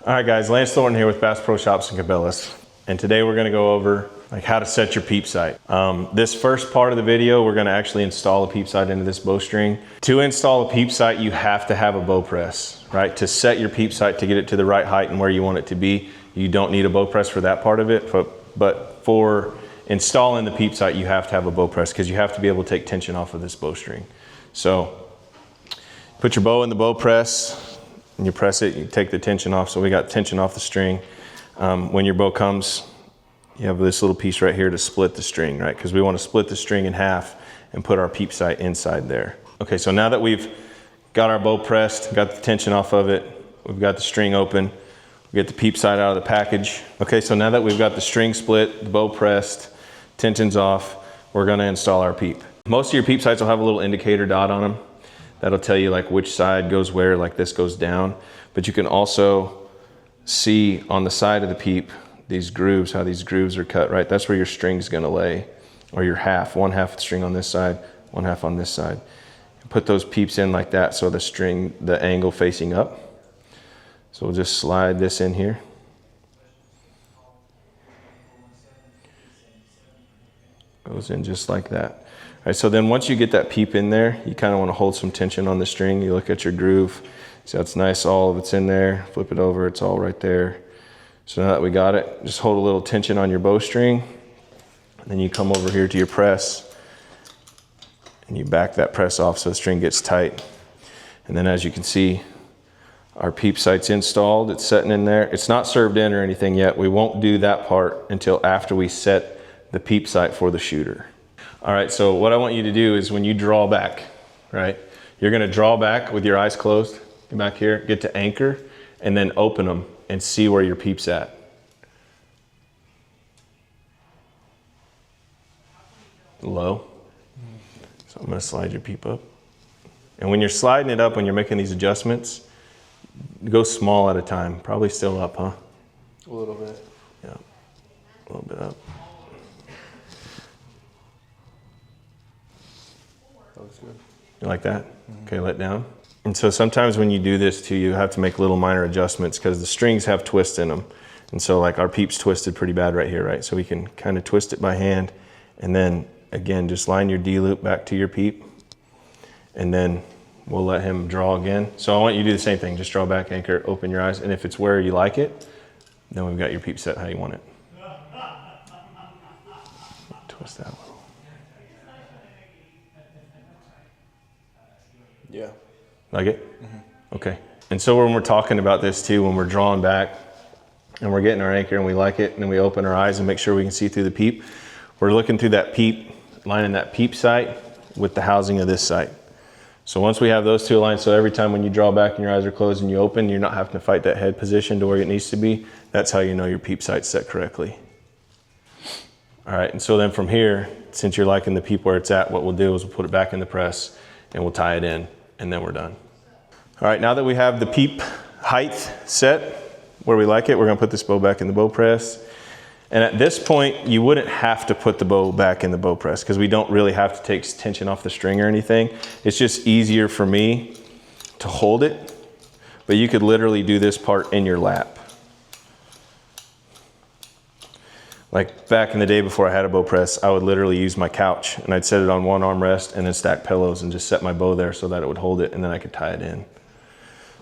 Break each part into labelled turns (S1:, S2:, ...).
S1: All right guys, Lance Thornton here with Bass Pro Shops and Cabela's. And today we're gonna go over how to set your peep sight. This first part of the video, we're gonna actually install a peep sight into this bowstring. To install a peep sight, you have to have a bow press, right? To set your peep sight, to get it to the right height and where you want it to be, you don't need a bow press for that part of it. But for installing the peep sight, you have to have a bow press because you have to be able to take tension off of this bowstring. So put your bow in the bow press, and you press it, you take the tension off. So we got tension off the string. When your bow comes, you have this little piece right here to split the string, right? Because we want to split the string in half and put our peep sight inside there. Okay, so now that we've got our bow pressed, got the tension off of it, we've got the string open, we get the peep sight out of the package. Okay, so now that we've got the string split, the bow pressed, tension's off, we're gonna install our peep. Most of your peep sights will have a little indicator dot on them. That'll tell you like which side goes where, like this goes down. But you can also see on the side of the peep, these grooves, how these grooves are cut, right? That's where your string's gonna lay, or your half, one half of the string on this side, one half on this side. And put those peeps in like that so the string, the angle facing up. So we'll just slide this in here. Goes in just like that. All right, so then once you get that peep in there, you kind of want to hold some tension on the string. You look at your groove, see how it's nice, all of it's in there. Flip it over, it's all right there. So now that we got it, just hold a little tension on your bowstring. And then you come over here to your press and you back that press off so the string gets tight. And then as you can see, our peep sight's installed, it's setting in there. It's not served in or anything yet. We won't do that part until after we set the peep sight for the shooter. All right, so what I want you to do is when you draw back, right? You're gonna draw back with your eyes closed, get back here, get to anchor, and then open them and see where your peep's at. Low. So I'm gonna slide your peep up. And when you're sliding it up, when you're making these adjustments, go small at a time. Probably still up, huh?
S2: A little bit.
S1: Yeah, a little bit up.
S2: That looks good.
S1: You like that? Mm-hmm. Okay, let down. And so sometimes when you do this too, you have to make little minor adjustments because the strings have twists in them. And so like our peep's twisted pretty bad right here, right? So we can kind of twist it by hand. And then again, just line your D loop back to your peep. And then we'll let him draw again. So I want you to do the same thing. Just draw back, anchor, open your eyes. And if it's where you like it, then we've got your peep set how you want it. Twist that a little.
S2: Yeah.
S1: Like it? Mm-hmm. Okay. And so when we're talking about this too, when we're drawing back and we're getting our anchor and we like it, and then we open our eyes and make sure we can see through the peep, we're looking through that peep, lining that peep sight with the housing of this sight. So once we have those two aligned, so every time when you draw back and your eyes are closed and you open, you're not having to fight that head position to where it needs to be. That's how you know your peep sight's set correctly. All right, and so then from here, since you're liking the peep where it's at, what we'll do is we'll put it back in the press and we'll tie it in, and then we're done. All right, now that we have the peep height set where we like it, we're gonna put this bow back in the bow press. And at this point, you wouldn't have to put the bow back in the bow press because we don't really have to take tension off the string or anything. It's just easier for me to hold it, but you could literally do this part in your lap. Like back in the day before I had a bow press, I would literally use my couch and I'd set it on one armrest and then stack pillows and just set my bow there so that it would hold it, and then I could tie it in.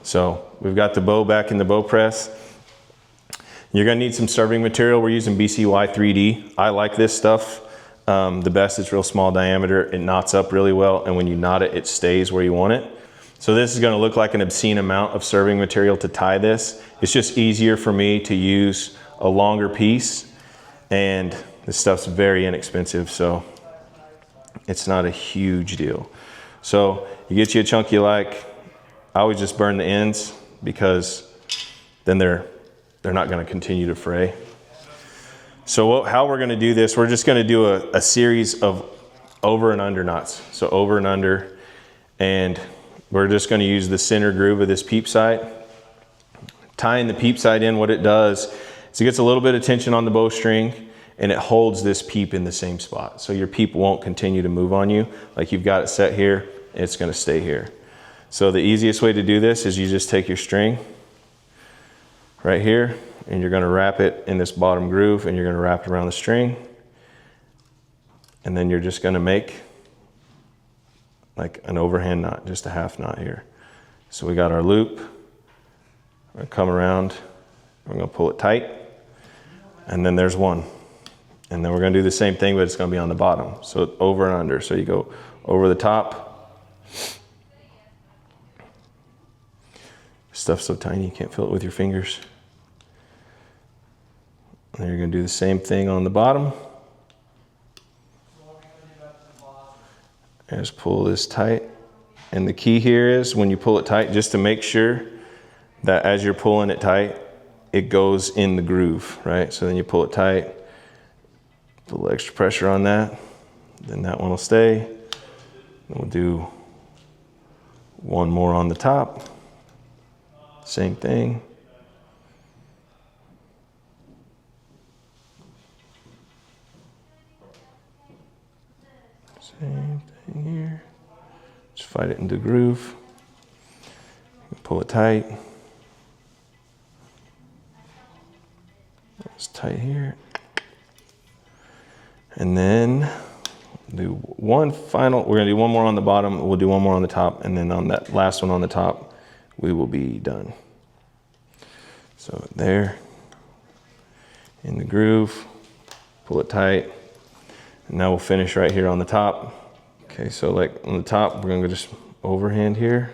S1: So we've got the bow back in the bow press. You're gonna need some serving material. We're using BCY 3D. I like this stuff the best. It's real small diameter. It knots up really well, and when you knot it, it stays where you want it. So this is gonna look like an obscene amount of serving material to tie this. It's just easier for me to use a longer piece, and this stuff's very inexpensive, so it's not a huge deal. So you get you a chunk you like. I always just burn the ends because then they're not gonna continue to fray. So how we're gonna do this, we're just gonna do a series of over and under knots. So over and under, and we're just gonna use the center groove of this peep sight. Tying the peep sight in, what it does is it gets a little bit of tension on the bowstring and it holds this peep in the same spot. So your peep won't continue to move on you. Like you've got it set here, it's gonna stay here. So the easiest way to do this is you just take your string, right here, and you're gonna wrap it in this bottom groove, and you're gonna wrap it around the string. And then you're just gonna make like an overhand knot, just a half knot here. So we got our loop, we're gonna come around, we're gonna pull it tight, and then there's one. And then we're gonna do the same thing, but it's gonna be on the bottom. So over and under. So you go over the top. Stuff's so tiny, you can't feel it with your fingers. And then you're gonna do the same thing on the bottom. And just pull this tight. And the key here is when you pull it tight, just to make sure that as you're pulling it tight, it goes in the groove, right? So then you pull it tight, put a little extra pressure on that, then that one will stay. Then we'll do one more on the top. Same thing. Same thing here. Just fight it into the groove. Pull it tight. It's tight here. And then do one final, we're gonna do one more on the bottom, we'll do one more on the top, and then on that last one on the top, we will be done. So there, in the groove, pull it tight, and now we'll finish right here on the top. Okay, so like on the top, we're gonna go just overhand here.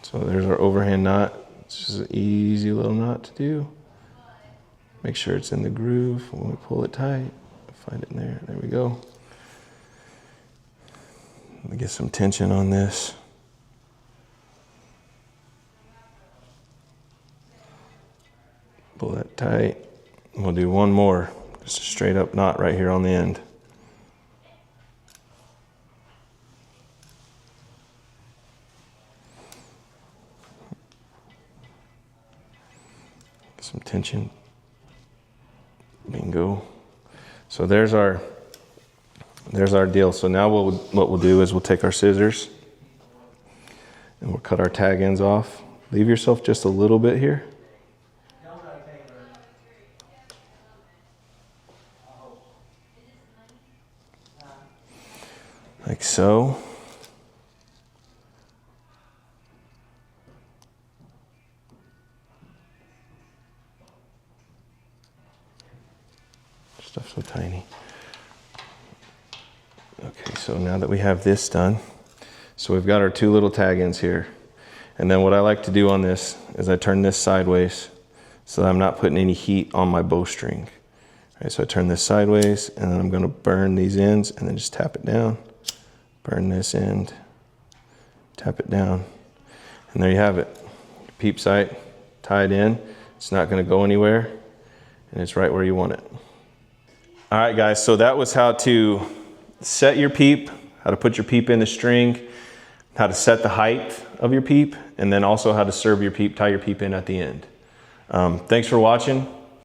S1: So there's our overhand knot. It's just an easy little knot to do. Make sure it's in the groove when we pull it tight. Find it in there, there we go. Let me get some tension on this. Pull that tight. We'll do one more, just a straight up knot right here on the end. Some tension. Bingo. So there's our deal. So now what we'll do is we'll take our scissors and we'll cut our tag ends off. Leave yourself just a little bit here. Like so. Stuff's so tiny. Okay, so now that we have this done, so we've got our two little tag ends here. And then what I like to do on this is I turn this sideways so that I'm not putting any heat on my bowstring. All right, so I turn this sideways and then I'm gonna burn these ends and then just tap it down. Burn this end, tap it down. And there you have it. Peep sight tied in. It's not gonna go anywhere and it's right where you want it. All right, guys, so that was how to set your peep, how to put your peep in the string, how to set the height of your peep, and then also how to serve your peep, tie your peep in at the end. Thanks for watching.